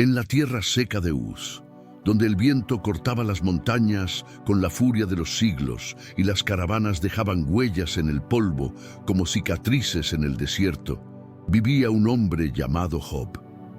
En la tierra seca de Uz, donde el viento cortaba las montañas con la furia de los siglos y las caravanas dejaban huellas en el polvo como cicatrices en el desierto, vivía un hombre llamado Job.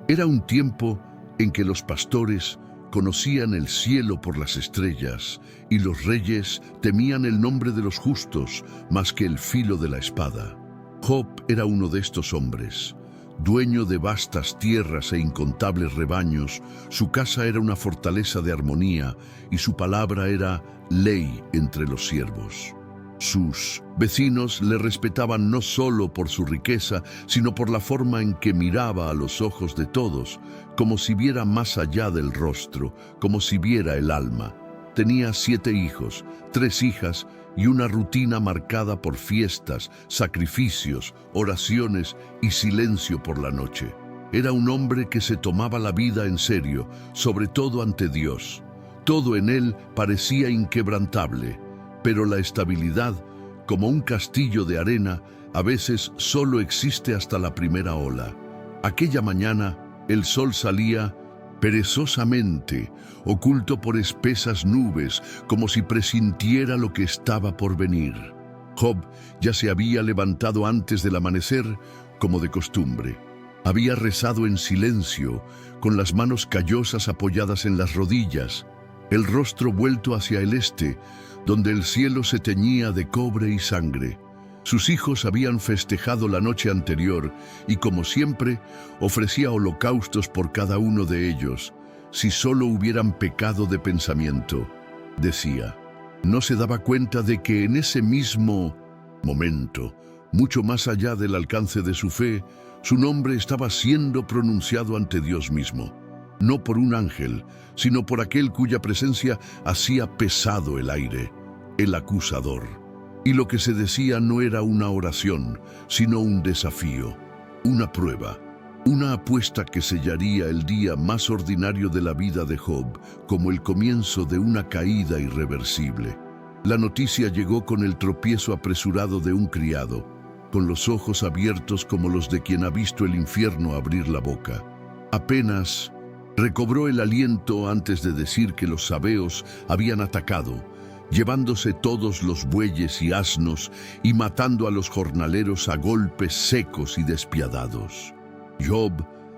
Era un tiempo en que los pastores conocían el cielo por las estrellas y los reyes temían el nombre de los justos más que el filo de la espada. Job era uno de estos hombres. Dueño de vastas tierras e incontables rebaños, su casa era una fortaleza de armonía y su palabra era ley entre los siervos. Sus vecinos le respetaban no solo por su riqueza, sino por la forma en que miraba a los ojos de todos, como si viera más allá del rostro, como si viera el alma. Tenía 7 hijos, 3 hijas y una rutina marcada por fiestas, sacrificios, oraciones y silencio por la noche. Era un hombre que se tomaba la vida en serio, sobre todo ante Dios. Todo en él parecía inquebrantable, pero la estabilidad, como un castillo de arena, a veces solo existe hasta la primera ola. Aquella mañana, el sol salía perezosamente, oculto por espesas nubes, como si presintiera lo que estaba por venir. Job ya se había levantado antes del amanecer, como de costumbre. Había rezado en silencio, con las manos callosas apoyadas en las rodillas, el rostro vuelto hacia el este, donde el cielo se teñía de cobre y sangre. Sus hijos habían festejado la noche anterior y, como siempre, ofrecía holocaustos por cada uno de ellos, si solo hubieran pecado de pensamiento. Decía, no se daba cuenta de que en ese mismo momento, mucho más allá del alcance de su fe, su nombre estaba siendo pronunciado ante Dios mismo. No por un ángel, sino por aquel cuya presencia hacía pesado el aire, el acusador. Y lo que se decía no era una oración, sino un desafío, una prueba, una apuesta que sellaría el día más ordinario de la vida de Job, como el comienzo de una caída irreversible. La noticia llegó con el tropiezo apresurado de un criado, con los ojos abiertos como los de quien ha visto el infierno abrir la boca. Apenas recobró el aliento antes de decir que los sabeos habían atacado, llevándose todos los bueyes y asnos y matando a los jornaleros a golpes secos y despiadados. Job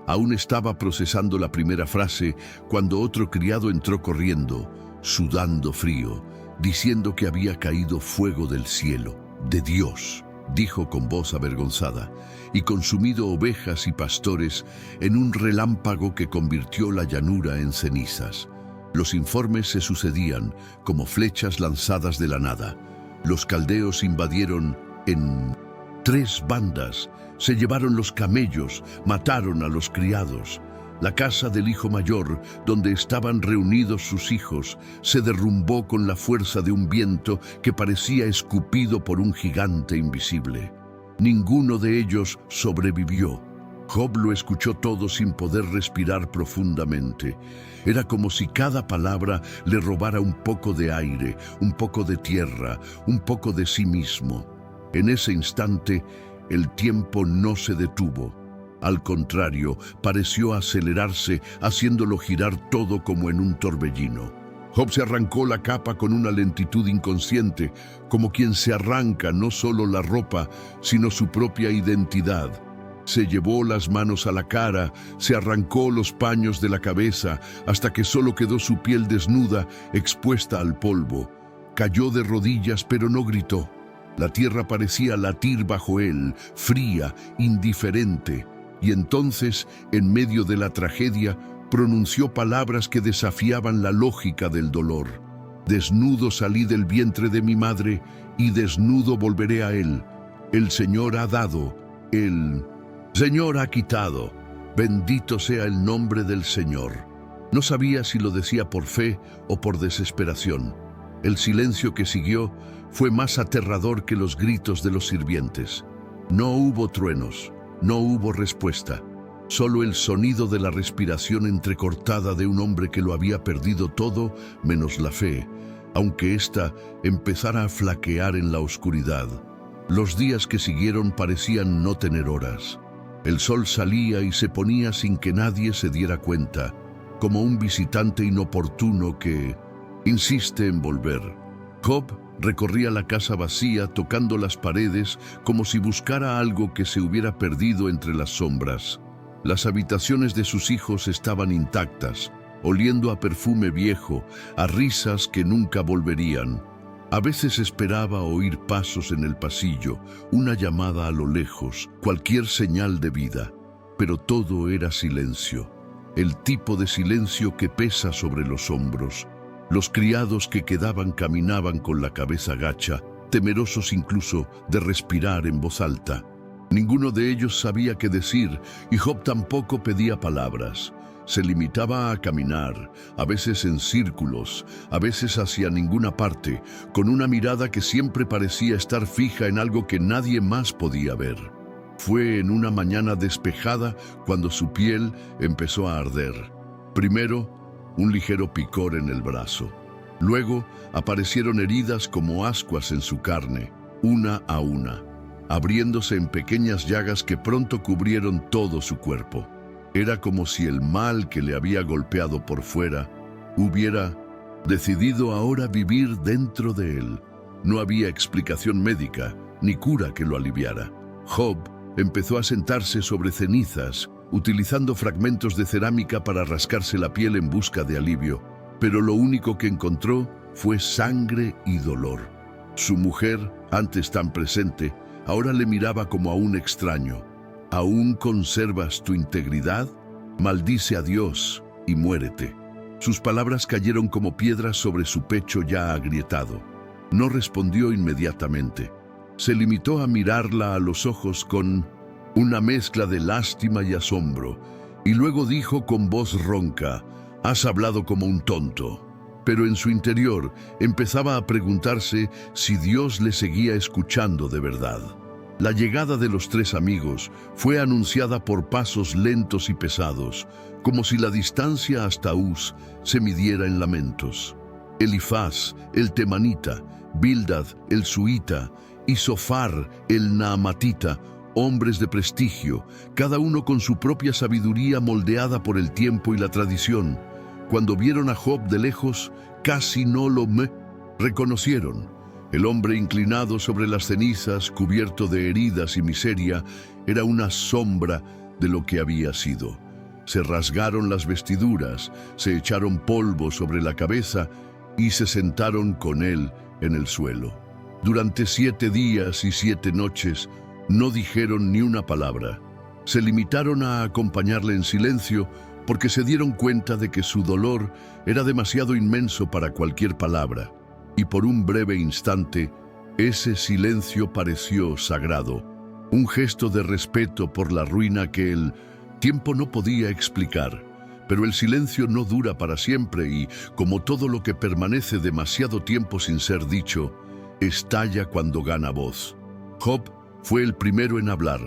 aún estaba procesando la primera frase cuando otro criado entró corriendo, sudando frío, diciendo que había caído fuego del cielo, de Dios, dijo con voz avergonzada, y consumido ovejas y pastores en un relámpago que convirtió la llanura en cenizas. Los informes se sucedían como flechas lanzadas de la nada. Los caldeos invadieron en 3 bandas, se llevaron los camellos, mataron a los criados. La casa del hijo mayor, donde estaban reunidos sus hijos, se derrumbó con la fuerza de un viento que parecía escupido por un gigante invisible. Ninguno de ellos sobrevivió. Job lo escuchó todo sin poder respirar profundamente. Era como si cada palabra le robara un poco de aire, un poco de tierra, un poco de sí mismo. En ese instante, el tiempo no se detuvo. Al contrario, pareció acelerarse, haciéndolo girar todo como en un torbellino. Job se arrancó la capa con una lentitud inconsciente, como quien se arranca no solo la ropa, sino su propia identidad. Se llevó las manos a la cara, se arrancó los paños de la cabeza, hasta que solo quedó su piel desnuda, expuesta al polvo. Cayó de rodillas, pero no gritó. La tierra parecía latir bajo él, fría, indiferente. Y entonces, en medio de la tragedia, pronunció palabras que desafiaban la lógica del dolor. Desnudo salí del vientre de mi madre, y desnudo volveré a él. El Señor ha dado, el Señor ha quitado. Bendito sea el nombre del Señor. No sabía si lo decía por fe o por desesperación. El silencio que siguió fue más aterrador que los gritos de los sirvientes. No hubo truenos, no hubo respuesta. Solo el sonido de la respiración entrecortada de un hombre que lo había perdido todo menos la fe, aunque ésta empezara a flaquear en la oscuridad. Los días que siguieron parecían no tener horas. El sol salía y se ponía sin que nadie se diera cuenta, como un visitante inoportuno que insiste en volver. Job recorría la casa vacía, tocando las paredes como si buscara algo que se hubiera perdido entre las sombras. Las habitaciones de sus hijos estaban intactas, oliendo a perfume viejo, a risas que nunca volverían. A veces esperaba oír pasos en el pasillo, una llamada a lo lejos, cualquier señal de vida, pero todo era silencio, el tipo de silencio que pesa sobre los hombros. Los criados que quedaban caminaban con la cabeza gacha, temerosos incluso de respirar en voz alta. Ninguno de ellos sabía qué decir y Job tampoco pedía palabras. Se limitaba a caminar, a veces en círculos, a veces hacia ninguna parte, con una mirada que siempre parecía estar fija en algo que nadie más podía ver. Fue en una mañana despejada cuando su piel empezó a arder. Primero, un ligero picor en el brazo. Luego, aparecieron heridas como ascuas en su carne, una a una, abriéndose en pequeñas llagas que pronto cubrieron todo su cuerpo. Era como si el mal que le había golpeado por fuera hubiera decidido ahora vivir dentro de él. No había explicación médica ni cura que lo aliviara. Job empezó a sentarse sobre cenizas, utilizando fragmentos de cerámica para rascarse la piel en busca de alivio, pero lo único que encontró fue sangre y dolor. Su mujer, antes tan presente, ahora le miraba como a un extraño. ¿Aún conservas tu integridad? Maldice a Dios y muérete. Sus palabras cayeron como piedras sobre su pecho ya agrietado. No respondió inmediatamente. Se limitó a mirarla a los ojos con una mezcla de lástima y asombro, y luego dijo con voz ronca: «Has hablado como un tonto». Pero en su interior empezaba a preguntarse si Dios le seguía escuchando de verdad. La llegada de los tres amigos fue anunciada por pasos lentos y pesados, como si la distancia hasta Uz se midiera en lamentos. Elifaz, el temanita, Bildad, el suita, y Sofar, el naamatita, hombres de prestigio, cada uno con su propia sabiduría moldeada por el tiempo y la tradición. Cuando vieron a Job de lejos, casi no lo reconocieron. El hombre inclinado sobre las cenizas, cubierto de heridas y miseria, era una sombra de lo que había sido. Se rasgaron las vestiduras, se echaron polvo sobre la cabeza y se sentaron con él en el suelo. Durante 7 días y 7 noches no dijeron ni una palabra. Se limitaron a acompañarle en silencio porque se dieron cuenta de que su dolor era demasiado inmenso para cualquier palabra. Y por un breve instante, ese silencio pareció sagrado, un gesto de respeto por la ruina que el tiempo no podía explicar. Pero el silencio no dura para siempre y, como todo lo que permanece demasiado tiempo sin ser dicho, estalla cuando gana voz. Job fue el primero en hablar,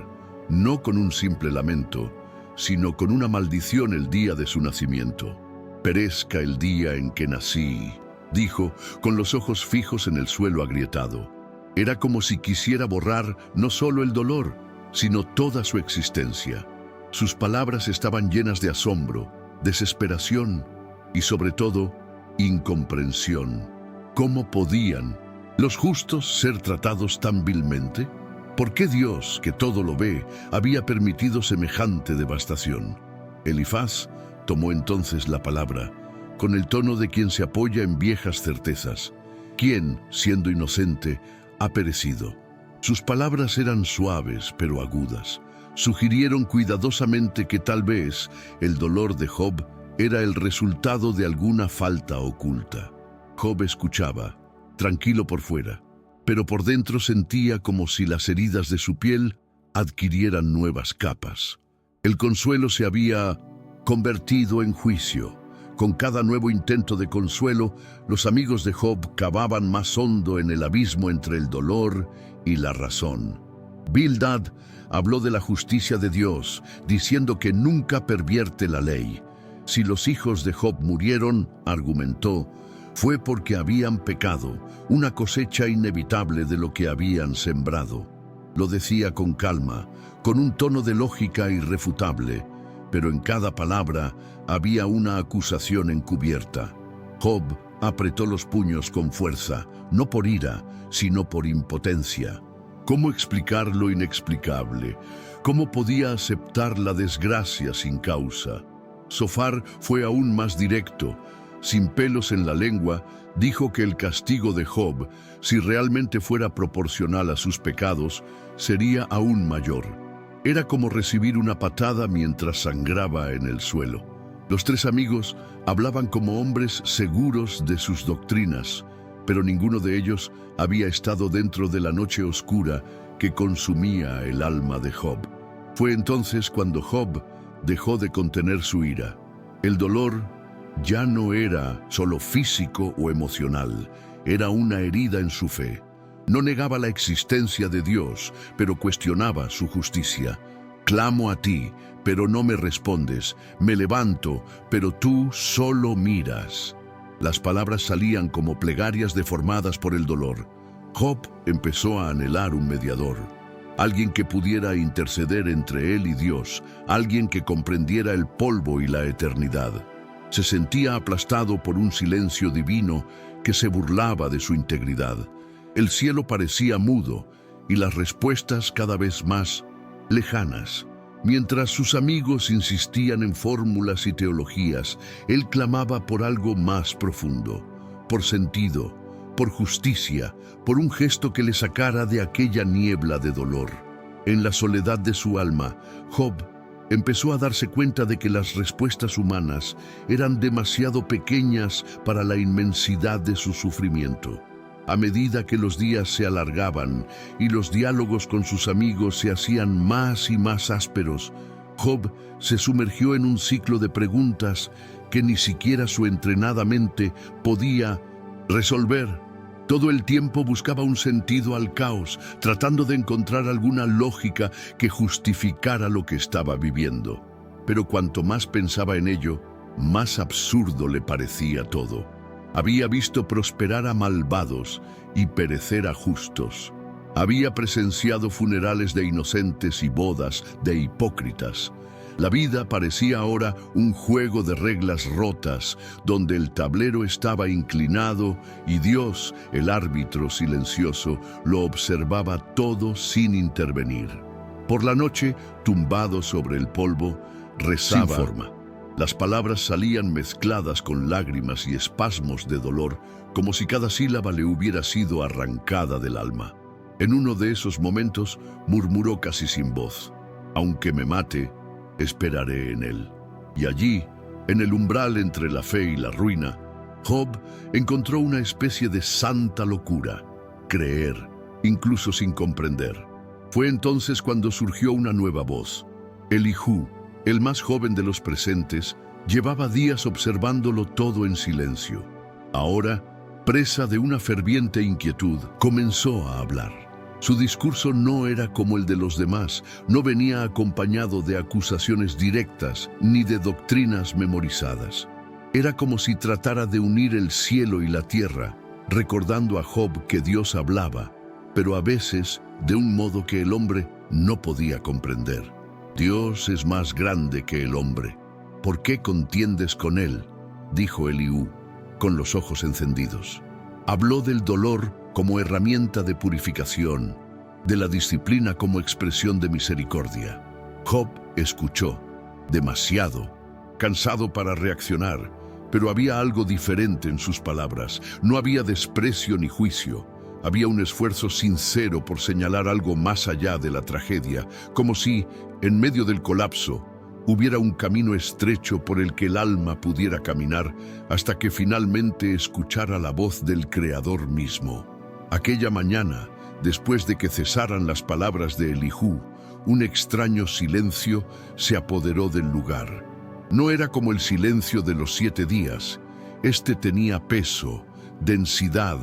no con un simple lamento, sino con una maldición el día de su nacimiento. «Perezca el día en que nací», dijo, con los ojos fijos en el suelo agrietado. Era como si quisiera borrar no solo el dolor, sino toda su existencia. Sus palabras estaban llenas de asombro, desesperación y, sobre todo, incomprensión. ¿Cómo podían los justos ser tratados tan vilmente? ¿Por qué Dios, que todo lo ve, había permitido semejante devastación? Elifaz tomó entonces la palabra, con el tono de quien se apoya en viejas certezas. ¿Quién, siendo inocente, ha perecido? Sus palabras eran suaves pero agudas. Sugirieron cuidadosamente que tal vez el dolor de Job era el resultado de alguna falta oculta. Job escuchaba, tranquilo por fuera, pero por dentro sentía como si las heridas de su piel adquirieran nuevas capas. El consuelo se había convertido en juicio. Con cada nuevo intento de consuelo, los amigos de Job cavaban más hondo en el abismo entre el dolor y la razón. Bildad habló de la justicia de Dios, diciendo que nunca pervierte la ley. Si los hijos de Job murieron, argumentó, fue porque habían pecado, una cosecha inevitable de lo que habían sembrado. Lo decía con calma, con un tono de lógica irrefutable, pero en cada palabra había una acusación encubierta. Job apretó los puños con fuerza, no por ira, sino por impotencia. ¿Cómo explicar lo inexplicable? ¿Cómo podía aceptar la desgracia sin causa? Zophar fue aún más directo. Sin pelos en la lengua, dijo que el castigo de Job, si realmente fuera proporcional a sus pecados, sería aún mayor. Era como recibir una patada mientras sangraba en el suelo. Los tres amigos hablaban como hombres seguros de sus doctrinas, pero ninguno de ellos había estado dentro de la noche oscura que consumía el alma de Job. Fue entonces cuando Job dejó de contener su ira. El dolor ya no era solo físico o emocional, era una herida en su fe. No negaba la existencia de Dios, pero cuestionaba su justicia. Clamo a ti, pero no me respondes. Me levanto, pero tú solo miras. Las palabras salían como plegarias deformadas por el dolor. Job empezó a anhelar un mediador, alguien que pudiera interceder entre él y Dios, alguien que comprendiera el polvo y la eternidad. Se sentía aplastado por un silencio divino que se burlaba de su integridad. El cielo parecía mudo y las respuestas cada vez más lejanas. Mientras sus amigos insistían en fórmulas y teologías, él clamaba por algo más profundo, por sentido, por justicia, por un gesto que le sacara de aquella niebla de dolor. En la soledad de su alma, Job empezó a darse cuenta de que las respuestas humanas eran demasiado pequeñas para la inmensidad de su sufrimiento. A medida que los días se alargaban y los diálogos con sus amigos se hacían más y más ásperos, Job se sumergió en un ciclo de preguntas que ni siquiera su entrenada mente podía resolver. Todo el tiempo buscaba un sentido al caos, tratando de encontrar alguna lógica que justificara lo que estaba viviendo. Pero cuanto más pensaba en ello, más absurdo le parecía todo. Había visto prosperar a malvados y perecer a justos. Había presenciado funerales de inocentes y bodas de hipócritas. La vida parecía ahora un juego de reglas rotas, donde el tablero estaba inclinado y Dios, el árbitro silencioso, lo observaba todo sin intervenir. Por la noche, tumbado sobre el polvo, rezaba sin forma. Las palabras salían mezcladas con lágrimas y espasmos de dolor, como si cada sílaba le hubiera sido arrancada del alma. En uno de esos momentos murmuró casi sin voz: «Aunque me mate, esperaré en él». Y allí, en el umbral entre la fe y la ruina, Job encontró una especie de santa locura: creer, incluso sin comprender. Fue entonces cuando surgió una nueva voz. Elihu, el más joven de los presentes, llevaba días observándolo todo en silencio. Ahora, presa de una ferviente inquietud, comenzó a hablar. Su discurso no era como el de los demás, no venía acompañado de acusaciones directas ni de doctrinas memorizadas. Era como si tratara de unir el cielo y la tierra, recordando a Job que Dios hablaba, pero a veces de un modo que el hombre no podía comprender. «Dios es más grande que el hombre. ¿Por qué contiendes con él?», dijo Eliú, con los ojos encendidos. Habló del dolor como herramienta de purificación, de la disciplina como expresión de misericordia. Job escuchó, demasiado, cansado para reaccionar, pero había algo diferente en sus palabras. No había desprecio ni juicio. Había un esfuerzo sincero por señalar algo más allá de la tragedia, como si, en medio del colapso, hubiera un camino estrecho por el que el alma pudiera caminar hasta que finalmente escuchara la voz del Creador mismo. Aquella mañana, después de que cesaran las palabras de Elihu, un extraño silencio se apoderó del lugar. No era como el silencio de los 7 días. Este tenía peso, densidad,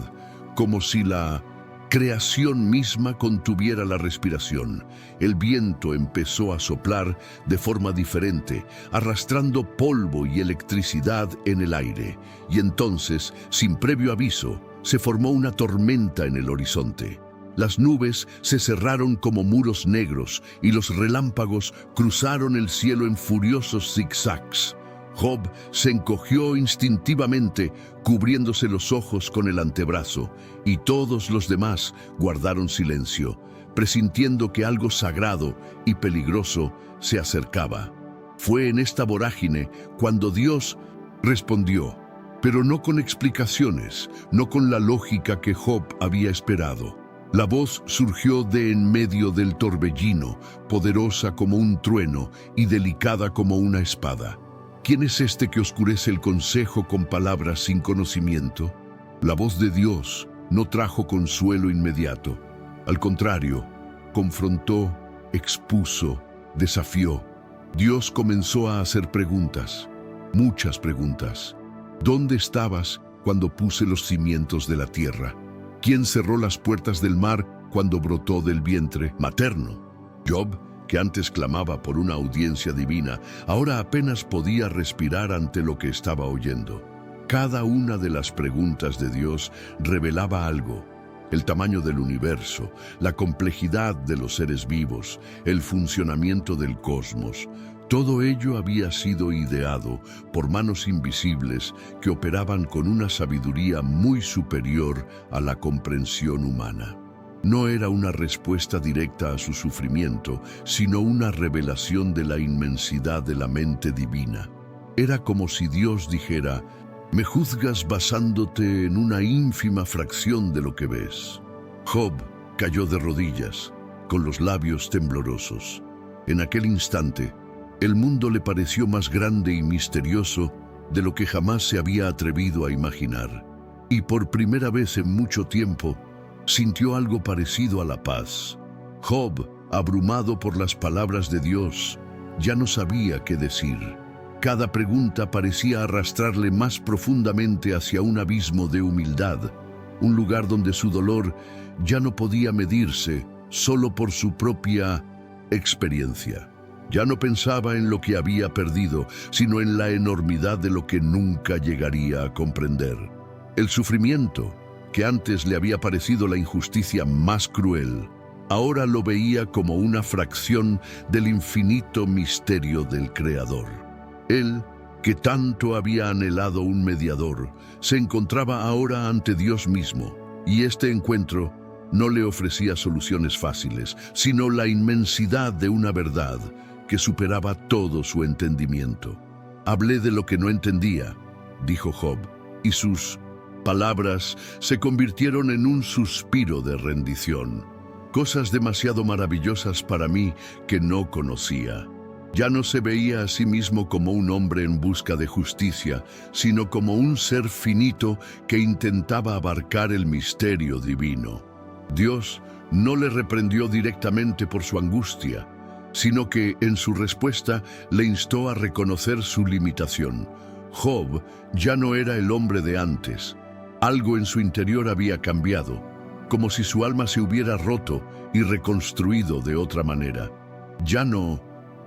como si la creación misma contuviera la respiración. El viento empezó a soplar de forma diferente, arrastrando polvo y electricidad en el aire, y entonces, sin previo aviso, se formó una tormenta en el horizonte. Las nubes se cerraron como muros negros y los relámpagos cruzaron el cielo en furiosos zigzags. Job se encogió instintivamente, cubriéndose los ojos con el antebrazo, y todos los demás guardaron silencio, presintiendo que algo sagrado y peligroso se acercaba. Fue en esta vorágine cuando Dios respondió, pero no con explicaciones, no con la lógica que Job había esperado. La voz surgió de en medio del torbellino, poderosa como un trueno y delicada como una espada. ¿Quién es este que oscurece el consejo con palabras sin conocimiento? La voz de Dios no trajo consuelo inmediato. Al contrario, confrontó, expuso, desafió. Dios comenzó a hacer preguntas, muchas preguntas. ¿Dónde estabas cuando puse los cimientos de la tierra? ¿Quién cerró las puertas del mar cuando brotó del vientre materno? Job, que antes clamaba por una audiencia divina, ahora apenas podía respirar ante lo que estaba oyendo. Cada una de las preguntas de Dios revelaba algo: el tamaño del universo, la complejidad de los seres vivos, el funcionamiento del cosmos. Todo ello había sido ideado por manos invisibles que operaban con una sabiduría muy superior a la comprensión humana. No era una respuesta directa a su sufrimiento, sino una revelación de la inmensidad de la mente divina. Era como si Dios dijera: me juzgas basándote en una ínfima fracción de lo que ves. Job cayó de rodillas, con los labios temblorosos. En aquel instante, el mundo le pareció más grande y misterioso de lo que jamás se había atrevido a imaginar. Y por primera vez en mucho tiempo, sintió algo parecido a la paz. Job, abrumado por las palabras de Dios, ya no sabía qué decir. Cada pregunta parecía arrastrarle más profundamente hacia un abismo de humildad, un lugar donde su dolor ya no podía medirse solo por su propia experiencia. Ya no pensaba en lo que había perdido, sino en la enormidad de lo que nunca llegaría a comprender. El sufrimiento, que antes le había parecido la injusticia más cruel, ahora lo veía como una fracción del infinito misterio del Creador. Él, que tanto había anhelado un mediador, se encontraba ahora ante Dios mismo, y este encuentro no le ofrecía soluciones fáciles, sino la inmensidad de una verdad que superaba todo su entendimiento. Hablé de lo que no entendía, dijo Job, y sus palabras se convirtieron en un suspiro de rendición. Cosas demasiado maravillosas para mí que no conocía. Ya no se veía a sí mismo como un hombre en busca de justicia, sino como un ser finito que intentaba abarcar el misterio divino. Dios no le reprendió directamente por su angustia, sino que en su respuesta le instó a reconocer su limitación. Job ya no era el hombre de antes. Algo en su interior había cambiado, como si su alma se hubiera roto y reconstruido de otra manera. Ya no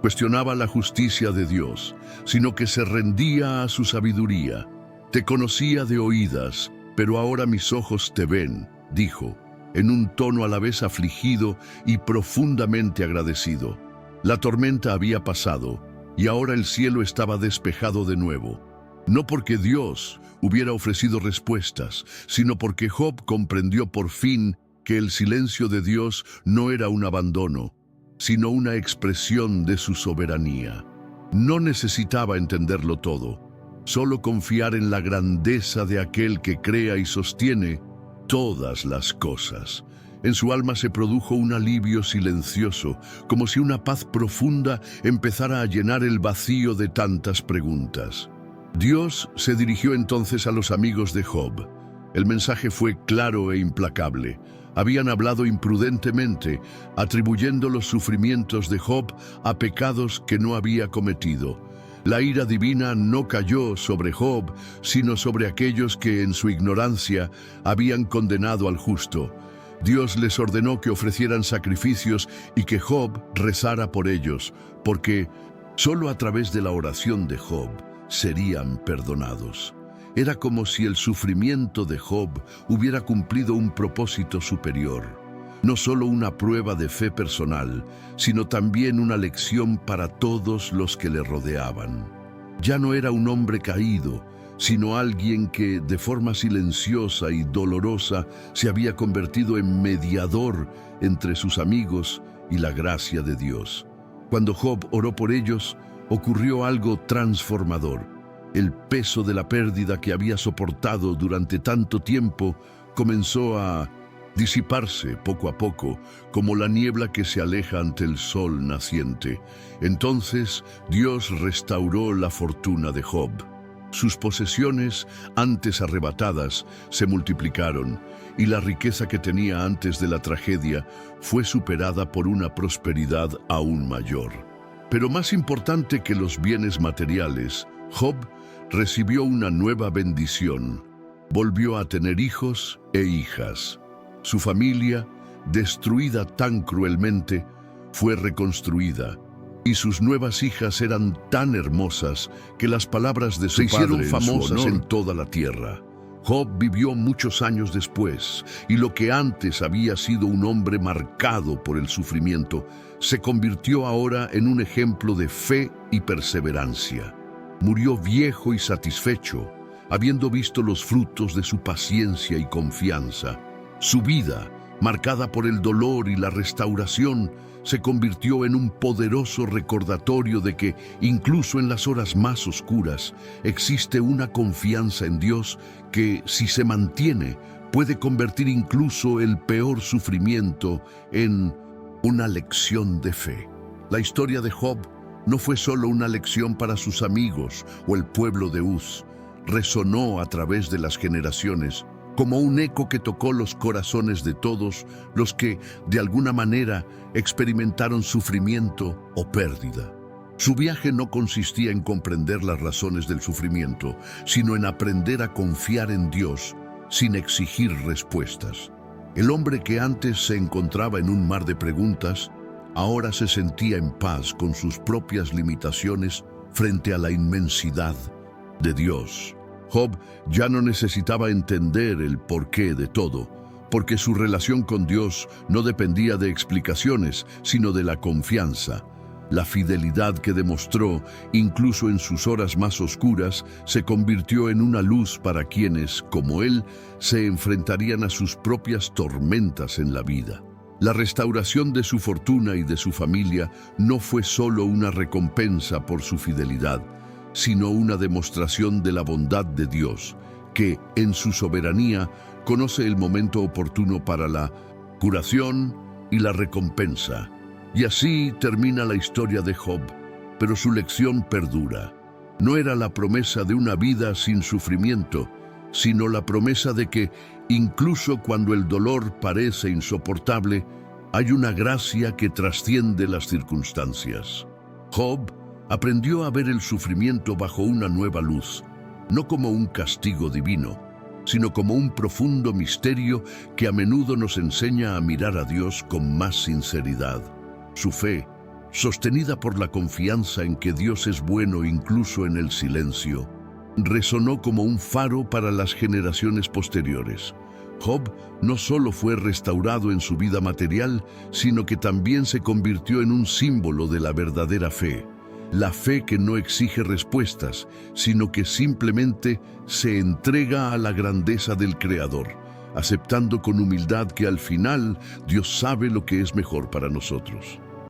cuestionaba la justicia de Dios, sino que se rendía a su sabiduría. Te conocía de oídas, pero ahora mis ojos te ven, dijo, en un tono a la vez afligido y profundamente agradecido. La tormenta había pasado, y ahora el cielo estaba despejado de nuevo. No porque Dios hubiera ofrecido respuestas, sino porque Job comprendió por fin que el silencio de Dios no era un abandono, sino una expresión de su soberanía. No necesitaba entenderlo todo, solo confiar en la grandeza de aquel que crea y sostiene todas las cosas. En su alma se produjo un alivio silencioso, como si una paz profunda empezara a llenar el vacío de tantas preguntas. Dios se dirigió entonces a los amigos de Job. El mensaje fue claro e implacable. Habían hablado imprudentemente, atribuyendo los sufrimientos de Job a pecados que no había cometido. La ira divina no cayó sobre Job, sino sobre aquellos que en su ignorancia habían condenado al justo. Dios les ordenó que ofrecieran sacrificios y que Job rezara por ellos, porque solo a través de la oración de Job serían perdonados. Era como si el sufrimiento de Job hubiera cumplido un propósito superior. no solo una prueba de fe personal, sino también una lección para todos los que le rodeaban. Ya no era un hombre caído, sino alguien que, de forma silenciosa y dolorosa, se había convertido en mediador entre sus amigos y la gracia de Dios. Cuando Job oró por ellos, ocurrió algo transformador. El peso de la pérdida que había soportado durante tanto tiempo comenzó a disiparse poco a poco, como la niebla que se aleja ante el sol naciente. Entonces Dios restauró la fortuna de Job. Sus posesiones, antes arrebatadas, se multiplicaron, y la riqueza que tenía antes de la tragedia fue superada por una prosperidad aún mayor. Pero más importante que los bienes materiales, Job recibió una nueva bendición. Volvió a tener hijos e hijas. Su familia, destruida tan cruelmente, fue reconstruida, y sus nuevas hijas eran tan hermosas que las palabras de su padre hicieron famosas en toda la tierra. Job vivió muchos años después, y lo que antes había sido un hombre marcado por el sufrimiento, se convirtió ahora en un ejemplo de fe y perseverancia. Murió viejo y satisfecho, habiendo visto los frutos de su paciencia y confianza. Su vida, marcada por el dolor y la restauración, se convirtió en un poderoso recordatorio de que, incluso en las horas más oscuras, existe una confianza en Dios que, si se mantiene, puede convertir incluso el peor sufrimiento en una lección de fe. La historia de Job no fue solo una lección para sus amigos o el pueblo de Uz. Resonó a través de las generaciones, como un eco que tocó los corazones de todos los que, de alguna manera, experimentaron sufrimiento o pérdida. Su viaje no consistía en comprender las razones del sufrimiento, sino en aprender a confiar en Dios sin exigir respuestas. El hombre que antes se encontraba en un mar de preguntas, ahora se sentía en paz con sus propias limitaciones frente a la inmensidad de Dios. Job ya no necesitaba entender el porqué de todo, porque su relación con Dios no dependía de explicaciones, sino de la confianza. La fidelidad que demostró, incluso en sus horas más oscuras, se convirtió en una luz para quienes, como él, se enfrentarían a sus propias tormentas en la vida. La restauración de su fortuna y de su familia no fue solo una recompensa por su fidelidad, sino una demostración de la bondad de Dios, que, en su soberanía, conoce el momento oportuno para la curación y la recompensa. Y así termina la historia de Job, pero su lección perdura. No era la promesa de una vida sin sufrimiento, sino la promesa de que, incluso cuando el dolor parece insoportable, hay una gracia que trasciende las circunstancias. Job aprendió a ver el sufrimiento bajo una nueva luz, no como un castigo divino, sino como un profundo misterio que a menudo nos enseña a mirar a Dios con más sinceridad. Su fe, sostenida por la confianza en que Dios es bueno incluso en el silencio, resonó como un faro para las generaciones posteriores. Job no solo fue restaurado en su vida material, sino que también se convirtió en un símbolo de la verdadera fe. La fe que no exige respuestas, sino que simplemente se entrega a la grandeza del Creador, aceptando con humildad que al final Dios sabe lo que es mejor para nosotros.